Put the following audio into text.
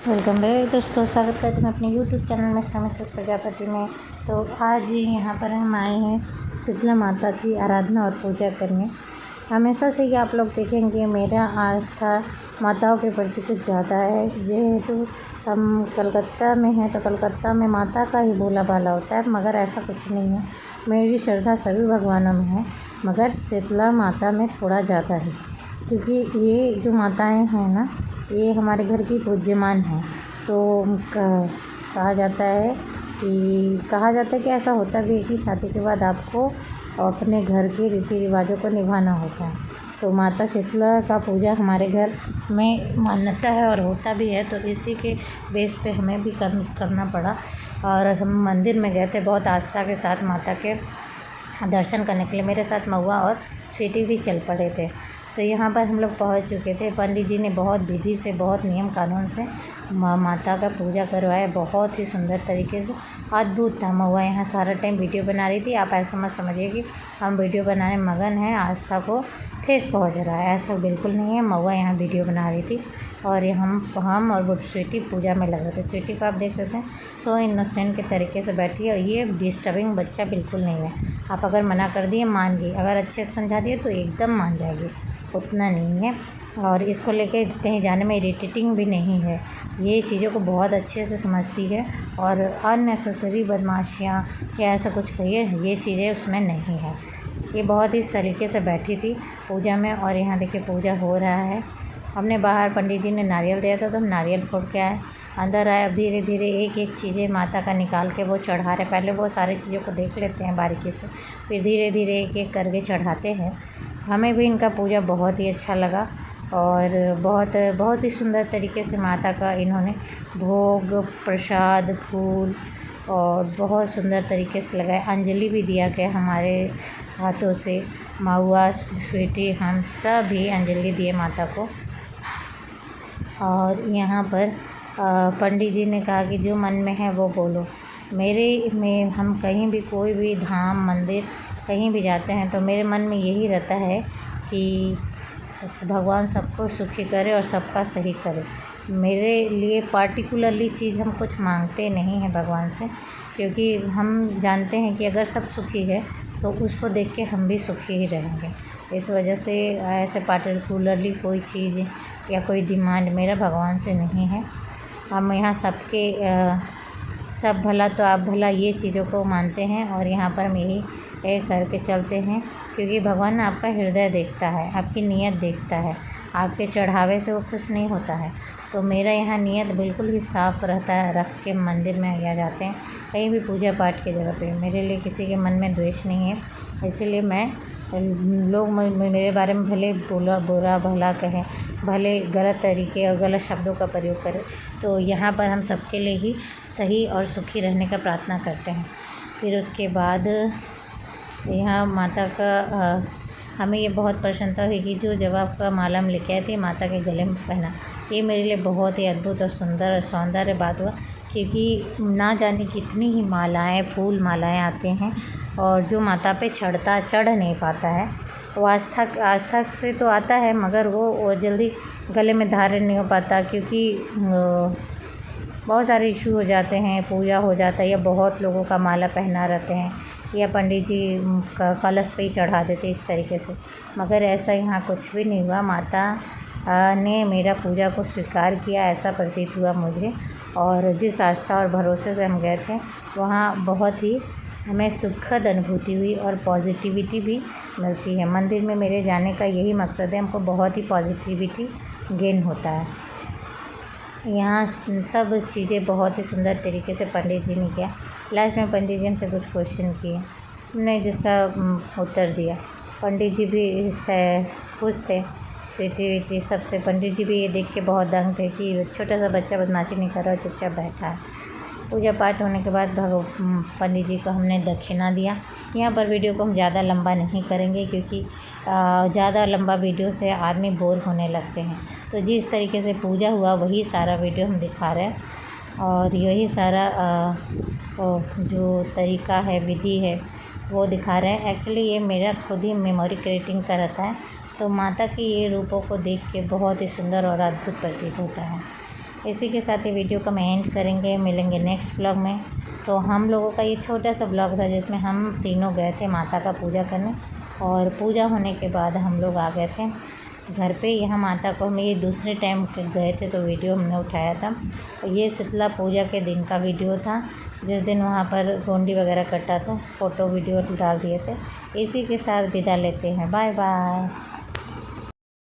Welcome back दोस्तों, स्वागत करते हैं अपने यूट्यूब चैनल मिसेस प्रजापति में। तो आज यहाँ पर हम आए हैं शीतला माता की आराधना और पूजा करने। हमेशा से ही आप लोग देखेंगे मेरा आस्था माताओं के प्रति कुछ ज़्यादा है। जेहेतु हम कलकत्ता में हैं तो कलकत्ता में माता का ही बोला भाला होता है, मगर ऐसा कुछ नहीं है। मेरी श्रद्धा सभी भगवानों में है, मगर शीतला माता में थोड़ा ज़्यादा है, क्योंकि ये जो माताएँ हैं ना, ये हमारे घर की पूज्यमान हैं। तो कहा जाता है कि ऐसा होता भी है कि शादी के बाद आपको अपने घर के रीति रिवाजों को निभाना होता है। तो माता शीतला का पूजा हमारे घर में मान्यता है और होता भी है, तो इसी के बेस पे हमें भी करना पड़ा। और हम मंदिर में गए थे बहुत आस्था के साथ माता के दर्शन करने के लिए। मेरे साथ महुआ और स्वीटी भी चल पड़े थे। तो यहाँ पर हम लोग पहुँच चुके थे। पंडित जी ने बहुत विधि से, बहुत नियम कानून से माता का पूजा करवाया, बहुत ही सुंदर तरीके से, अद्भुत था। महुआ यहाँ सारा टाइम वीडियो बना रही थी। आप ऐसा मत समझिए कि हम वीडियो बनाने में मगन हैं, आस्था को ठेस पहुँच रहा है, ऐसा बिल्कुल नहीं है। महुआ यहाँ वीडियो बना रही थी और हम और वो स्वीटी पूजा में लगे थे। स्वीटी को आप देख सकते हैं सो इनोसेंट के तरीके से बैठी है, और ये डिस्टर्बिंग बच्चा बिल्कुल नहीं है। आप अगर मना कर दिए मान गई, अगर अच्छे से समझा दिए तो एकदम मान जाएगी, उतना नहीं है। और इसको लेके कहीं जाने में इरिटेटिंग भी नहीं है। ये चीज़ों को बहुत अच्छे से समझती है और अननेसेसरी बदमाशियाँ या ऐसा कुछ कहिए, ये चीज़ें उसमें नहीं है। ये बहुत ही सलीके से बैठी थी पूजा में। और यहाँ देखिए पूजा हो रहा है। हमने बाहर पंडित जी ने नारियल दिया था तो हम नारियल फोड़ के आए, अंदर आए। अब धीरे धीरे एक एक चीज़ें माता का निकाल के वो चढ़ा रहे। पहले वो सारी चीज़ों को देख लेते हैं बारीकी से, फिर धीरे धीरे एक एक करके चढ़ाते हैं। हमें भी इनका पूजा बहुत ही अच्छा लगा और बहुत ही सुंदर तरीके से माता का इन्होंने भोग, प्रसाद, फूल और बहुत सुंदर तरीके से लगाए। अंजलि भी दिया गया हमारे हाथों से। महुआ, स्वीटी, हम सब भी अंजलि दिए माता को। और यहाँ पर पंडित जी ने कहा कि जो मन में है वो बोलो। मेरे में हम कहीं भी, कोई भी धाम, मंदिर कहीं भी जाते हैं तो मेरे मन में यही रहता है कि भगवान सबको सुखी करे और सबका सही करे। मेरे लिए पार्टिकुलरली चीज़ हम कुछ मांगते नहीं हैं भगवान से, क्योंकि हम जानते हैं कि अगर सब सुखी है तो उसको देख के हम भी सुखी ही रहेंगे। इस वजह से ऐसे पार्टिकुलरली कोई चीज़ या कोई डिमांड मेरा भगवान से नहीं है। हम यहाँ सबके सब भला तो आप भला, ये चीज़ों को मानते हैं और यहाँ पर हम यही करके चलते हैं, क्योंकि भगवान आपका हृदय देखता है, आपकी नीयत देखता है। आपके चढ़ावे से वो खुश नहीं होता है। तो मेरा यहाँ नीयत बिल्कुल भी साफ़ रहता है, रख के मंदिर में आ जाते हैं, कहीं भी पूजा पाठ की जगह पे। मेरे लिए किसी के मन में द्वेष नहीं है, इसीलिए मैं लोग मेरे बारे में भले बुरा भला कहें, भले गलत तरीके और गलत शब्दों का प्रयोग करें, तो यहाँ पर हम सबके लिए ही सही और सुखी रहने का प्रार्थना करते हैं। फिर उसके बाद यहाँ माता का हमें ये बहुत प्रसन्नता हुई कि जो जवाब का माला हम लेके आए थे माता के गले में पहना, ये मेरे लिए बहुत ही अद्भुत और सुंदर और सौंदर्य बात हुआ, क्योंकि ना जाने कितनी ही मालाएँ, फूल मालाएँ आते हैं और जो माता पे चढ़ नहीं पाता है। वो आस्था से तो आता है, मगर वो जल्दी गले में धारण नहीं हो पाता, क्योंकि बहुत सारे इशू हो जाते हैं, पूजा हो जाता है, या बहुत लोगों का माला पहना रहते हैं, या पंडित जी कलश पे ही चढ़ा देते इस तरीके से। मगर ऐसा यहाँ कुछ भी नहीं हुआ। माता ने मेरा पूजा को स्वीकार किया, ऐसा प्रतीत हुआ मुझे। और जिस आस्था और भरोसे से हम गए थे वहाँ बहुत ही हमें सुखद अनुभूति हुई और पॉजिटिविटी भी मिलती है। मंदिर में मेरे जाने का यही मकसद है, हमको बहुत ही पॉजिटिविटी गेन होता है। यहाँ सब चीज़ें बहुत ही सुंदर तरीके से पंडित जी ने किया। लास्ट में पंडित जी हमसे कुछ क्वेश्चन किए, हमने जिसका उत्तर दिया। पंडित जी भी खुश थे, स्वीटी सबसे। पंडित जी भी ये देख के बहुत दंग थे कि छोटा सा बच्चा बदमाशी नहीं कर रहा, चुपचाप बैठा है। पूजा पाठ होने के बाद पंडित जी को हमने दक्षिणा दिया। यहाँ पर वीडियो को हम ज़्यादा लंबा नहीं करेंगे, क्योंकि ज़्यादा लंबा वीडियो से आदमी बोर होने लगते हैं। तो जिस तरीके से पूजा हुआ वही सारा वीडियो हम दिखा रहे हैं, और यही सारा जो तरीका है, विधि है, वो दिखा रहे हैं। एक्चुअली ये मेरा खुद ही मेमोरी क्रिएटिंग का रहता है, तो माता के ये रूपों को देख के बहुत ही सुंदर और अद्भुत प्रतीत होता है। इसी के साथ ये वीडियो का मैं एंड करेंगे, मिलेंगे नेक्स्ट ब्लॉग में। तो हम लोगों का ये छोटा सा ब्लॉग था जिसमें हम तीनों गए थे माता का पूजा करने, और पूजा होने के बाद हम लोग आ गए थे घर पे। यहाँ माता को हम ये दूसरे टाइम गए थे तो वीडियो हमने उठाया था। ये शीतला पूजा के दिन का वीडियो था, जिस दिन वहाँ पर गोंडी वगैरह कटा था, फ़ोटो वीडियो डाल दिए थे। इसी के साथ विदा लेते हैं, बाय बाय।